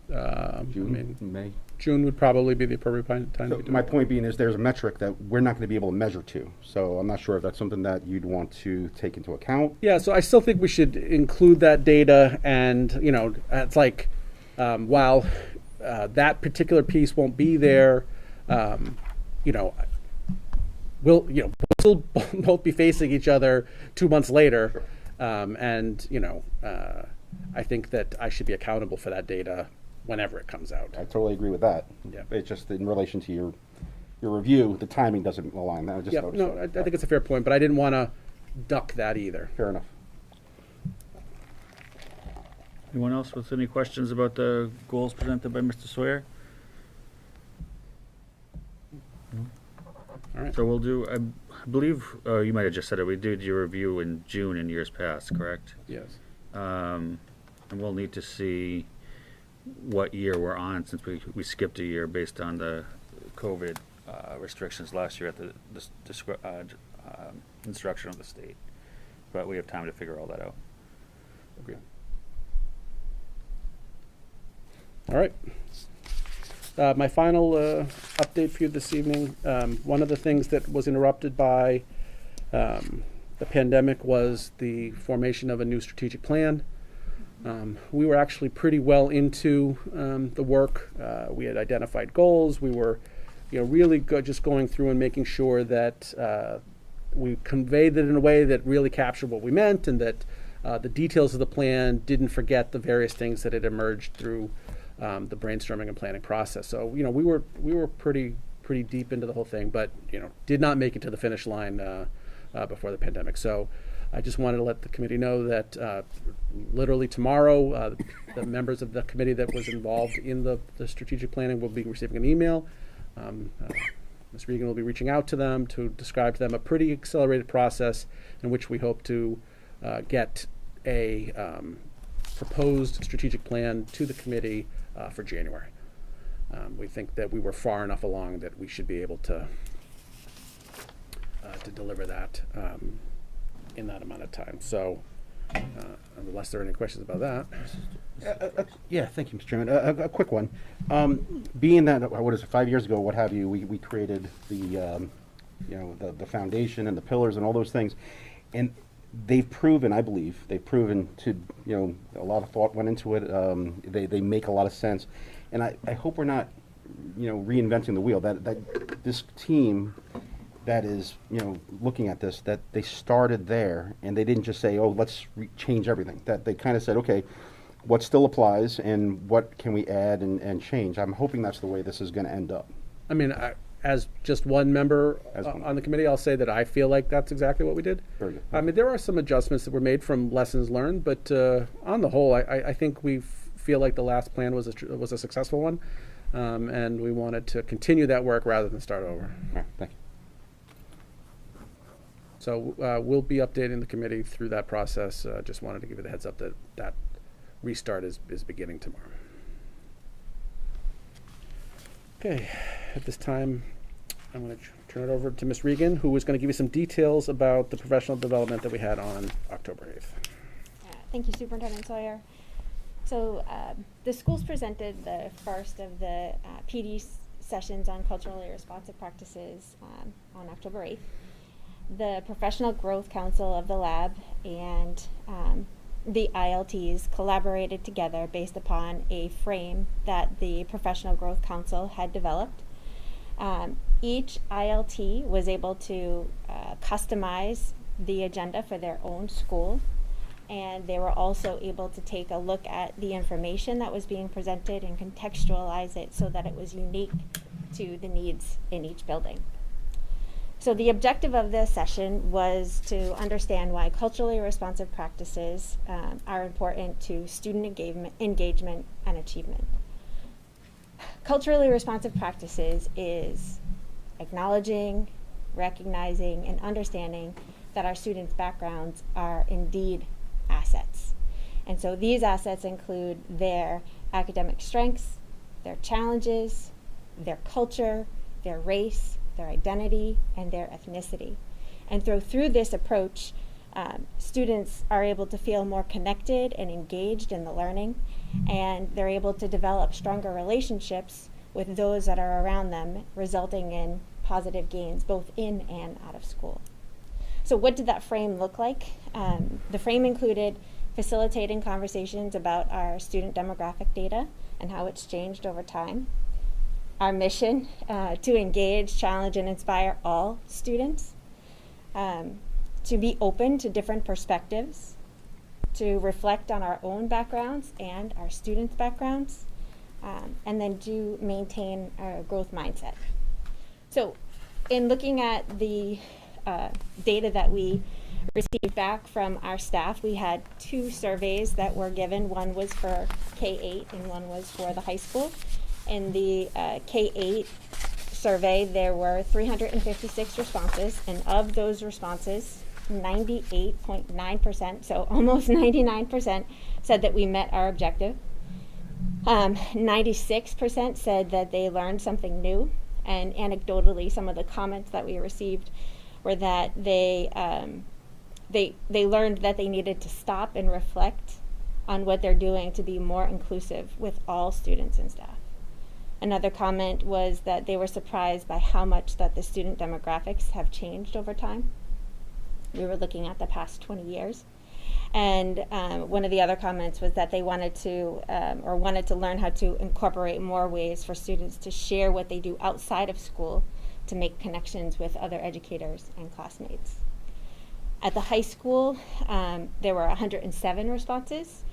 June, May? June would probably be the appropriate time to So do my it. point being is there's a metric that we're not going to be able to measure to. So I'm not sure if that's something that you'd want to take into account. Yeah, so I still think we should include that data, and it's like while that particular piece won't be there, we'll still both be facing each other 2 months later, and I think that I should be accountable for that data whenever it comes out. I totally agree with that. Yeah. It's just in relation to your review, the timing doesn't align. I just Yeah, noticed no, that. I think it's a fair point, but I didn't want to duck that either. Fair enough. Anyone else with any questions about the goals presented by Mr. Sawyer? All right. So we'll do, I believe, you might have just said it, we did your review in June in years past, correct? Yes. And we'll need to see what year we're on, since we skipped a year based on the COVID restrictions last year at the instruction of the state. But we have time to figure all that out. Agreed. All right. My final update for you this evening. One of the things that was interrupted by the pandemic was the formation of a new strategic plan. We were actually pretty well into the work. We had identified goals. We were, really good, just going through and making sure that we conveyed it in a way that really captured what we meant, and that the details of the plan didn't forget the various things that had emerged through the brainstorming and planning process. So, we were pretty deep into the whole thing, but did not make it to the finish line before the pandemic. So I just wanted to let the committee know that literally tomorrow, the members of the committee that was involved in the strategic planning will be receiving an email. Ms. Regan will be reaching out to them to describe to them a pretty accelerated process in which we hope to get a proposed strategic plan to the committee for January. We think that we were far enough along that we should be able to deliver that in that amount of time. So, unless there are any questions about that. Yeah, thank you, Mr. Chairman. A quick one. Being that, what is it, 5 years ago, what have you, we created the foundation and the pillars and all those things. And they've proven, I believe, to, a lot of thought went into it. They make a lot of sense. And I hope we're not, reinventing the wheel. That this team that is, looking at this, that they started there and they didn't just say, oh, let's change everything. That they kind of said, okay, what still applies and what can we add and change? I'm hoping that's the way this is going to end up. I mean, as just one member on the committee, I'll say that I feel like that's exactly what we did. Very good. I mean, there are some adjustments that were made from lessons learned, but on the whole, I think we feel like the last plan was a successful one, and we wanted to continue that work rather than start over. All right, thank you. So we'll be updating the committee through that process. Just wanted to give you the heads up that that restart is beginning tomorrow. Okay, at this time, I'm going to turn it over to Ms. Regan, who is going to give you some details about the professional development that we had on October 8th. Thank you, Superintendent Sawyer. So the schools presented the first of the PD sessions on culturally responsive practices on October 8th. The Professional Growth Council of the lab and the ILTs collaborated together based upon a frame that the Professional Growth Council had developed. Each ILT was able to customize the agenda for their own school. and they were also able to take a look at the information that was being presented and contextualize it so that it was unique to the needs in each building. So the objective of this session was to understand why culturally responsive practices are important to student engagement and achievement. Culturally responsive practices is acknowledging, recognizing, and understanding that our students' backgrounds are indeed assets. And so these assets include their academic strengths, their challenges, their culture, their race, their identity, and their ethnicity. And through this approach, students are able to feel more connected and engaged in the learning, and they're able to develop stronger relationships with those that are around them, resulting in positive gains both in and out of school. So what did that frame look like? The frame included facilitating conversations about our student demographic data and how it's changed over time. Our mission to engage, challenge, and inspire all students, to be open to different perspectives, to reflect on our own backgrounds and our students' backgrounds, and then to maintain our growth mindset. So in looking at the data that we received back from our staff, we had 2 surveys that were given. One was for K-8 and one was for the high school. In the K-8 survey, there were 356 responses, and of those responses, 98.9%, so almost 99%, said that we met our objective. 96% said that they learned something new, and anecdotally, some of the comments that we received were that they learned that they needed to stop and reflect on what they're doing to be more inclusive with all students and staff. Another comment was that they were surprised by how much that the student demographics have changed over time. We were looking at the past 20 years. And one of the other comments was that they wanted to learn how to incorporate more ways for students to share what they do outside of school to make connections with other educators and classmates. At the high school, there were 107 responses,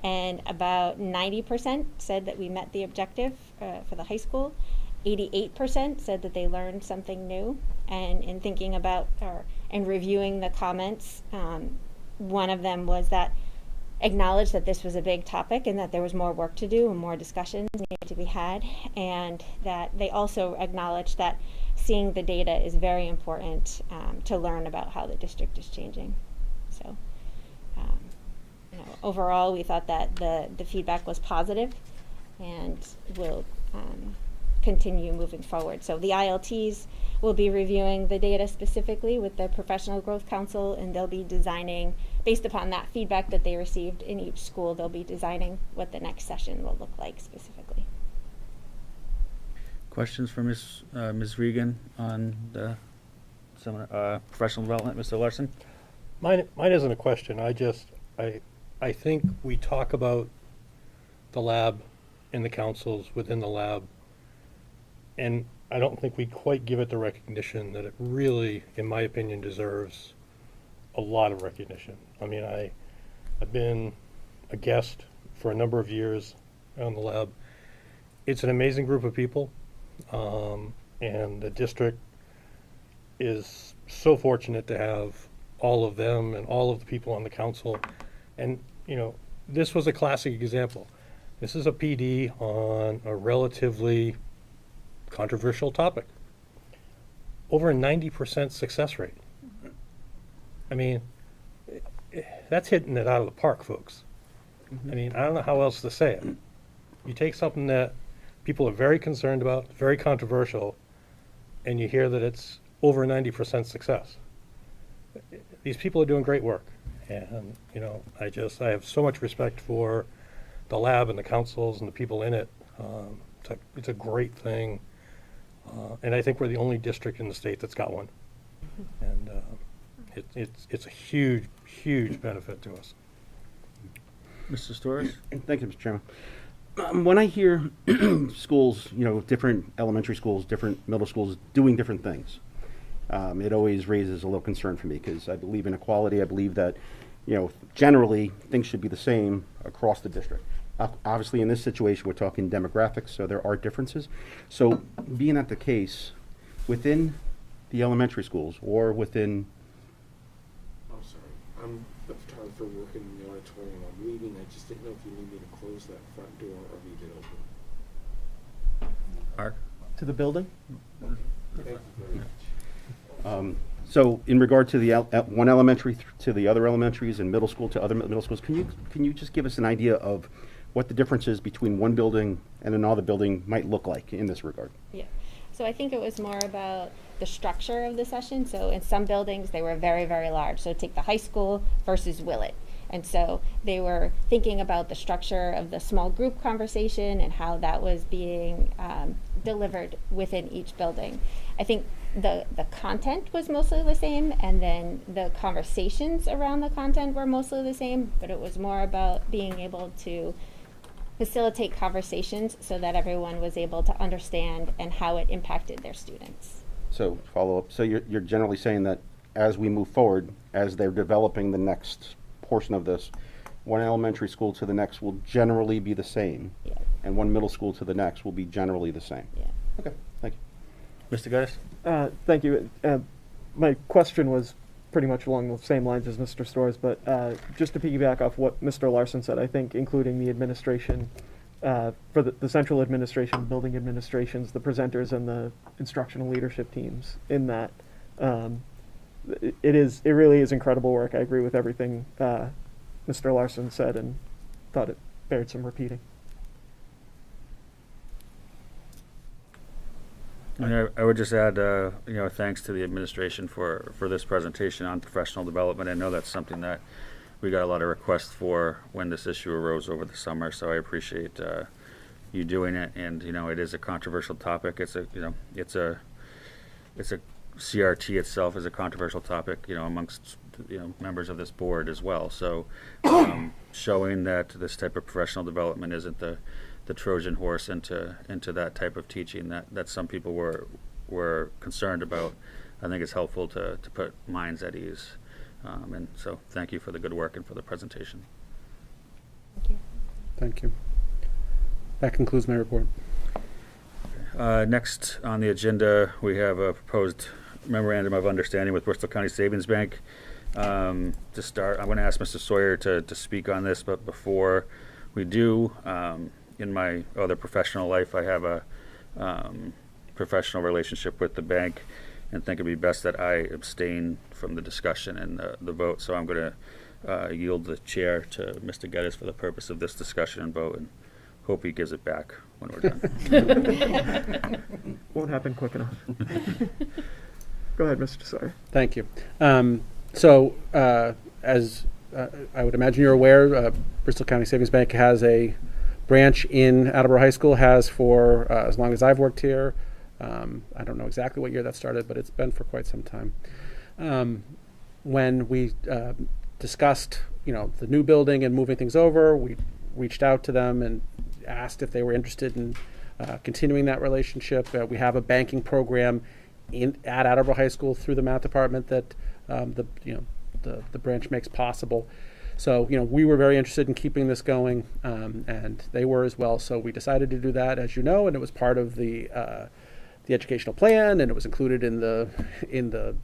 and about 90% said that we met the objective for the high school. 88% said that they learned something new. And in thinking about and reviewing the comments, one of them was that acknowledged that this was a big topic and that there was more work to do and more discussions needed to be had, and that they also acknowledged that seeing the data is very important to learn about how the district is changing. So overall, we thought that the feedback was positive and will continue moving forward. So the ILTs will be reviewing the data specifically with the Professional Growth Council, and they'll be designing, based upon that feedback that they received in each school, they'll be designing what the next session will look like specifically. Questions for Ms. Regan on the seminar, professional development, Mr. Larson? Mine isn't a question. I think we talk about the lab and the councils within the lab, and I don't think we quite give it the recognition that it really, in my opinion, deserves a lot of recognition. I mean, I've been a guest for a number of years on the lab. It's an amazing group of people, and the district is so fortunate to have all of them and all of the people on the council. And, you know, this was a classic example. This is a PD on a relatively controversial topic. Over a 90% success rate. I mean, that's hitting it out of the park, folks. I mean, I don't know how else to say it. You take something that people are very concerned about, very controversial, and you hear that it's over 90% success. These people are doing great work. And, you know, I have so much respect for the lab and the councils and the people in it. It's a great thing. And I think we're the only district in the state that's got one. And it's a huge, huge benefit to us. Mr. Storrs? Thank you, Mr. Chairman. When I hear schools, you know, different elementary schools, different middle schools doing different things, it always raises a little concern for me, because I believe in equality. I believe that, generally, things should be the same across the district. Obviously, in this situation, we're talking demographics, so there are differences. So, being that the case, within the elementary schools or within, I'm sorry, I'm the photographer working in the auditorium. I'm leaving. I just didn't know if you need me to close that front door or leave it open. Mark? To the building? Thank you very much. so in regard to the one elementary to the other elementaries and middle school to other middle schools, can you just give us an idea of what the differences between one building and another building might look like in this regard? Yeah. So I think it was more about the structure of the session. So in some buildings, they were very, very large. So take the high school versus Willett. And so they were thinking about the structure of the small group conversation and how that was being delivered within each building. I think the content was mostly the same, and then the conversations around the content were mostly the same, but it was more about being able to facilitate conversations so that everyone was able to understand and how it impacted their students. So follow up. So you're generally saying that as we move forward, as they're developing the next portion of this, one elementary school to the next will generally be the same, Yeah. and one middle school to the next will be generally the same. Yeah. Okay, thank you. Mr. Geddes? Thank you. My question was pretty much along the same lines as Mr. Storrs, but just to piggyback off what Mr. Larson said, I think including the administration, for the central administration, building administrations, the presenters, and the instructional leadership teams in that, it really is incredible work. I agree with everything Mr. Larson said and thought it bared some repeating. I would just add, thanks to the administration for this presentation on professional development. I know that's something that we got a lot of requests for when this issue arose over the summer, so I appreciate you doing it. And it is a controversial topic. It's a CRT itself is a controversial topic, amongst members of this board as well. So showing that this type of professional development isn't the Trojan horse into that type of teaching that some people were concerned about, I think it's helpful to put minds at ease. And so thank you for the good work and for the presentation. Thank you. Thank you. That concludes my report. Next on the agenda, we have a proposed memorandum of understanding with Bristol County Savings Bank. To start, I'm going to ask Mr. Sawyer to speak on this, but before we do, in my other professional life, I have a professional relationship with the bank, and think it'd be best that I abstain from the discussion and the vote. So I'm going to yield the chair to Mr. Geddes for the purpose of this discussion and vote, and hope he gives it back when we're done. Won't happen quick enough. Go ahead, Mr. Sawyer. Thank you. As I would imagine you're aware, Bristol County Savings Bank has a branch in Attleboro High School, has for as long as I've worked here. I don't know exactly what year that started, but it's been for quite some time. When we discussed, the new building and moving things over, we reached out to them and asked if they were interested in continuing that relationship. We have a banking program at Attleboro High School through the math department that the branch makes possible. So, we were very interested in keeping this going, and they were as well. So we decided to do that, as you know, and it was part of the educational plan, and it was included in the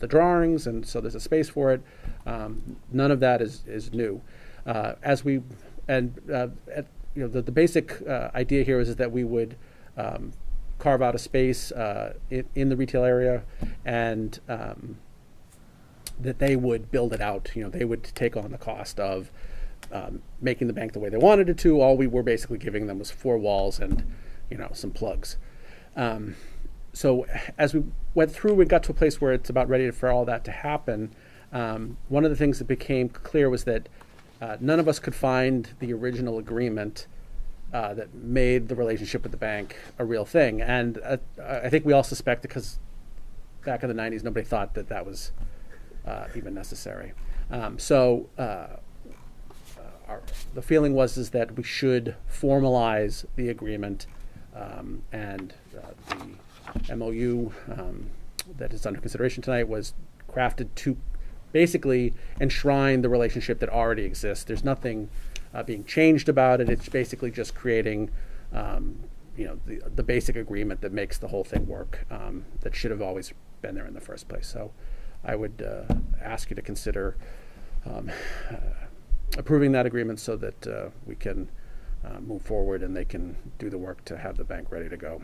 drawings, and so there's a space for it. None of that is new. The basic idea here is that we would carve out a space in the retail area, and that they would build it out. They would take on the cost of making the bank the way they wanted it to. All we were basically giving them was 4 walls and some plugs. So as we went through, we got to a place where it's about ready for all that to happen. One of the things that became clear was that none of us could find the original agreement that made the relationship with the bank a real thing. And I think we all suspect, because back in the 90s, nobody thought that was even necessary. The feeling was that we should formalize the agreement, and the MOU that is under consideration tonight was crafted to basically enshrine the relationship that already exists. There's nothing being changed about it. It's basically just creating, the basic agreement that makes the whole thing work, that should have always been there in the first place. So I would ask you to consider approving that agreement so that we can move forward and they can do the work to have the bank ready to go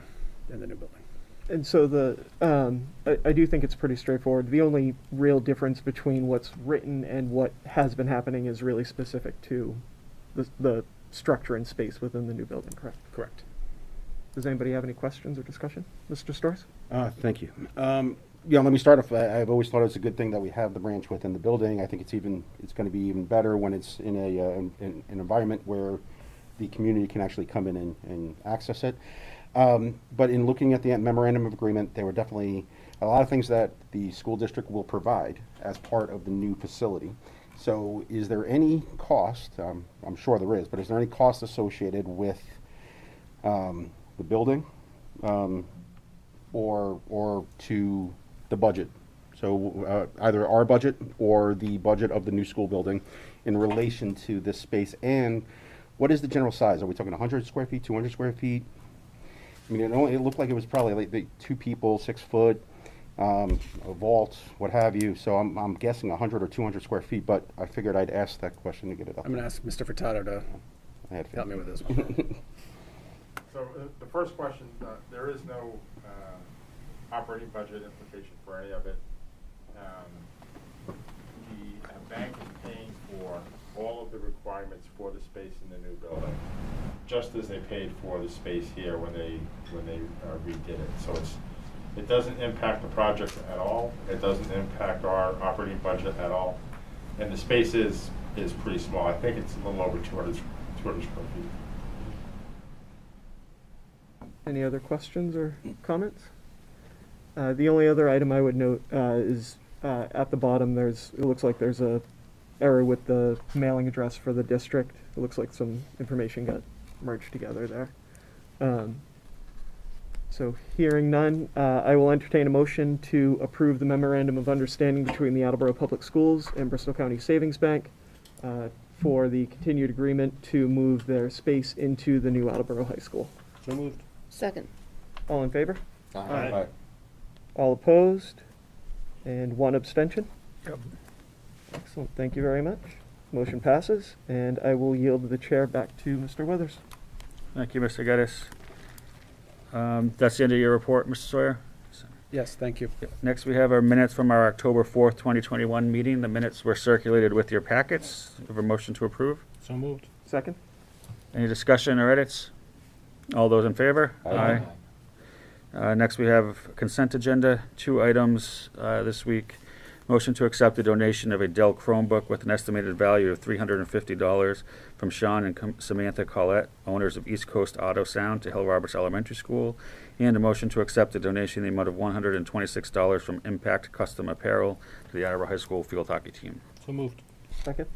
in the new building. And so I do think it's pretty straightforward. The only real difference between what's written and what has been happening is really specific to the structure and space within the new building, correct? Correct. Does anybody have any questions or discussion? Mr. Storrs? Thank you. Let me start off. I've always thought it's a good thing that we have the branch within the building. I think it's going to be even better when it's in an environment where the community can actually come in and access it. But in looking at the memorandum of agreement, there were definitely a lot of things that the school district will provide as part of the new facility. So is there any cost, I'm sure there is, but is there any cost associated with the building or to the budget? So either our budget or the budget of the new school building in relation to this space. And what is the general size? Are we talking 100 square feet, 200 square feet? I mean, it looked like it was probably like 2 people, 6 foot, a vault, what have you. So I'm guessing 100 or 200 square feet, but I figured I'd ask that question to get it up. I'm going to ask Mr. Furtado to help me with this one. So the first question, there is no operating budget implication for any of it. The bank is paying for all of the requirements for the space in the new building, just as they paid for the space here when they redid it. So it doesn't impact the project at all. It doesn't impact our operating budget at all. And the space is pretty small. I think it's a little over 200 square feet. Any other questions or comments? The only other item I would note is at the bottom it looks like there's a error with the mailing address for the district. It looks like some information got merged together there. So hearing none, I will entertain a motion to approve the Memorandum of Understanding between the Attleboro Public Schools and Bristol County Savings Bank for the continued agreement to move their space into the new Attleboro High School. So moved. Second. All in favor? Aye. All opposed? And one abstention? Yep. Excellent, thank you very much. Motion passes, and I will yield the chair back to Mr. Withers. Thank you, Mr. Geddes. That's the end of your report, Mr. Sawyer. Yes, thank you. Next, we have our minutes from our October 4th, 2021 meeting. The minutes were circulated with your packets. Do you have a motion to approve? So moved. Second? Any discussion or edits? All those in favor? Aye. Next, we have consent agenda, 2 items this week. Motion to accept the donation of a Dell Chromebook with an estimated value of $350 from Sean and Samantha Collette, owners of East Coast Auto Sound, to Hill Roberts Elementary School. And a motion to accept the donation in the amount of $126 from Impact Custom Apparel to the Attleboro High School field hockey team. So moved. Second?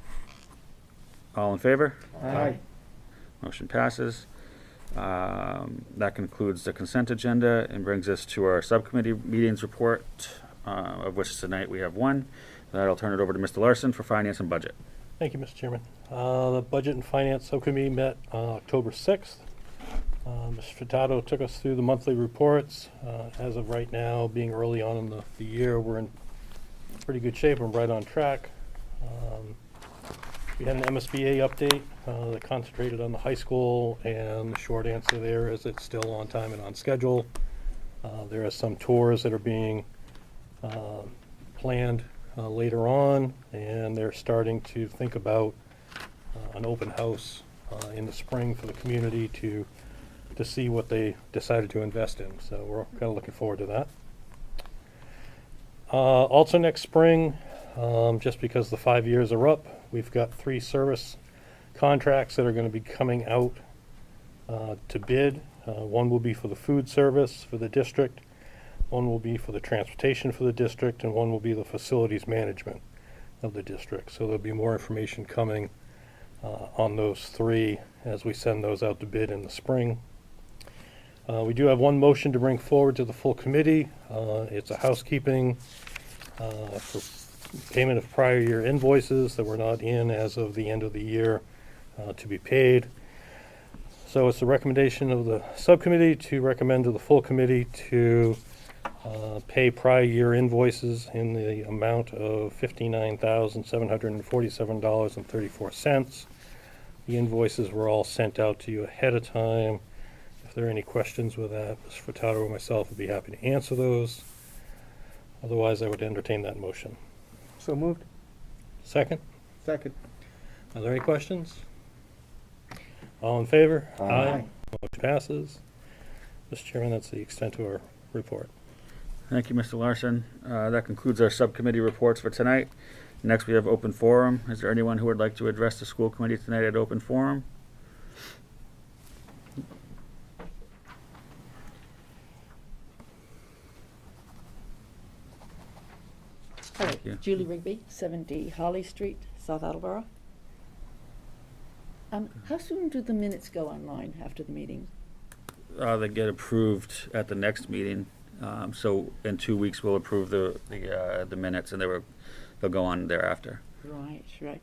All in favor? Aye. Motion passes. That concludes the consent agenda and brings us to our subcommittee meetings report, of which tonight we have one. I'll turn it over to Mr. Larson for finance and budget. Thank you, Mr. Chairman. The Budget and Finance Subcommittee met October 6th. Mr. Furtado took us through the monthly reports. As of right now, being early on in the year, we're in pretty good shape and right on track. We had an MSBA update that concentrated on the high school, and the short answer there is it's still on time and on schedule. There are some tours that are being planned later on, and they're starting to think about an open house in the spring for the community to see what they decided to invest in. So we're kind of looking forward to that. Also next spring, just because the 5 years are up, we've got 3 service contracts that are going to be coming out to bid. One will be for the food service for the district, one will be for the transportation for the district, and one will be the facilities management of the district. So there'll be more information coming on those 3 as we send those out to bid in the spring. We do have one motion to bring forward to the full committee. It's a housekeeping for payment of prior year invoices that were not in as of the end of the year to be paid. So it's the recommendation of the subcommittee to recommend to the full committee to pay prior year invoices in the amount of $59,747.34. The invoices were all sent out to you ahead of time. If there are any questions with that, Ms. Furtado or myself would be happy to answer those. Otherwise, I would entertain that motion. So moved. Second? Second. Are there any questions? All in favor? Aye. Motion passes. Mr. Chairman, that's the extent of our report. Thank you, Mr. Larson. That concludes our subcommittee reports for tonight. Next, we have open forum. Is there anyone who would like to address the school committee tonight at open forum? Hello, Thank you. Julie Rigby, 70 Harley Street, South Attleboro. How soon do the minutes go online after the meeting? They get approved at the next meeting. So in 2 weeks, we'll approve the minutes, and they'll go on thereafter. Right, right.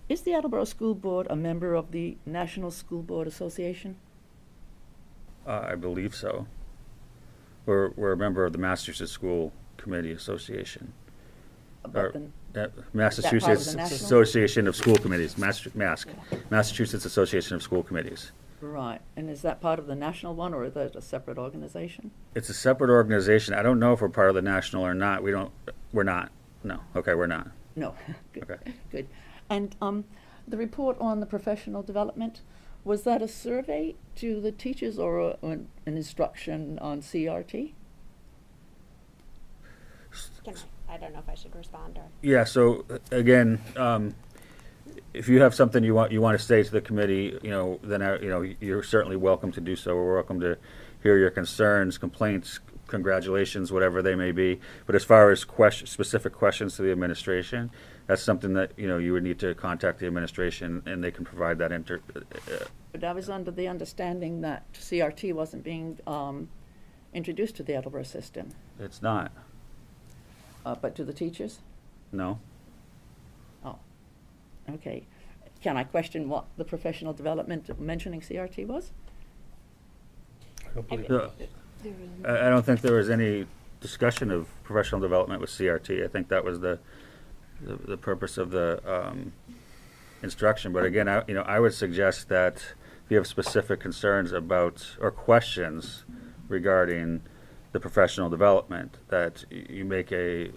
Is the Attleboro School Board a member of the National School Board Association? I believe so. We're a member of the Massachusetts School Committee Association. But then, Massachusetts the national? Association of School Committees, MASC, Massachusetts Association of School Committees. right, and is that part of the national one, or is that a separate organization? It's a separate organization. I don't know if we're part of the national or not. We're not. No. Okay, we're not. No, good, Okay. good. And the report on the professional development, was that a survey to the teachers or an instruction on CRT? I don't know if I should respond or. Yeah, so again, if you have something you want to say to the committee, then you're certainly welcome to do so. We're welcome to hear your concerns, complaints, congratulations, whatever they may be. But as far as specific questions to the administration, that's something that you would need to contact the administration, and they can provide that But I was under the understanding that CRT wasn't being introduced to the Attleboro system, It's not. but to the teachers? No. Oh, okay. Can I question what the professional development mentioning CRT was? I don't believe The- I don't think there was any discussion of professional development with CRT. I think that was the purpose of the instruction. But again, I would suggest that if you have specific concerns about or questions regarding the professional development, that you make an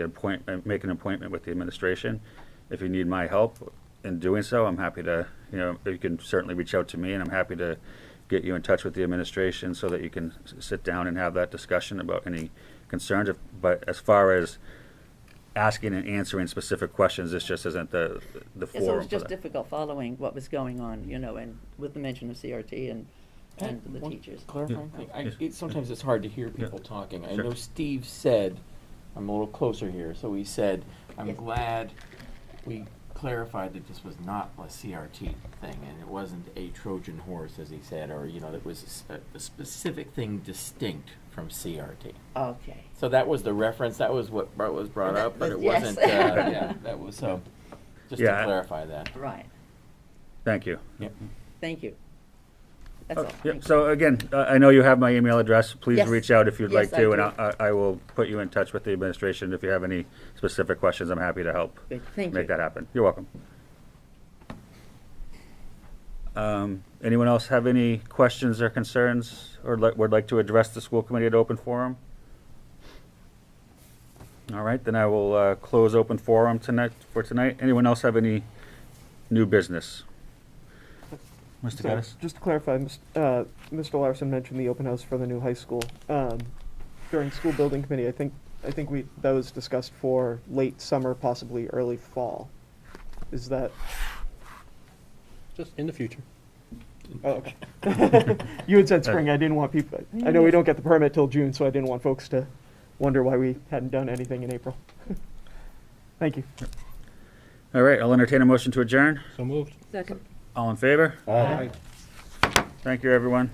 appointment with the administration. If you need my help in doing so, I'm happy to. You can certainly reach out to me, and I'm happy to get you in touch with the administration so that you can sit down and have that discussion about any concerns. But as far as asking and answering specific questions, this just isn't the Yes, forum it was for just that. difficult following what was going on, and with the mention of CRT and the One teachers. Clarifying thing, Yes. sometimes it's hard to hear people Yeah. talking. I Sure. know Steve said, I'm a little closer here, so he said, I'm Yes. glad we clarified that this was not a CRT thing, and it wasn't a Trojan horse, as he said, or, it was a specific thing distinct from CRT. Okay. So that was the reference, that was what was brought up, but it Yes. wasn't, that was, just to Yeah. clarify that. Right. Thank you. Yep. Thank you. That's all. Yep. Thank you. So again, I know you have my email address. Please Yes. reach out if you'd Yes, like to, I and do. I will put you in touch with the administration if you have any specific questions. I'm happy to help Good. Thank make you. that happen. You're welcome. Anyone else have any questions or concerns, or would like to address the school committee at open forum? All right, then I will close open forum tonight. Anyone else have any new business? Mr. So, Gaddis? just to clarify, Mr. Larson mentioned the open house for the new high school. During school building committee, I think that was discussed for late summer, possibly early fall. Is that? Just in the future. Oh, okay. You had said spring. I didn't want people. I know we don't get the permit till June, so I didn't want folks to wonder why we hadn't done anything in April. Thank you. All right, I'll entertain a motion to adjourn. So moved. Second. All in favor? Aye. Thank you, everyone.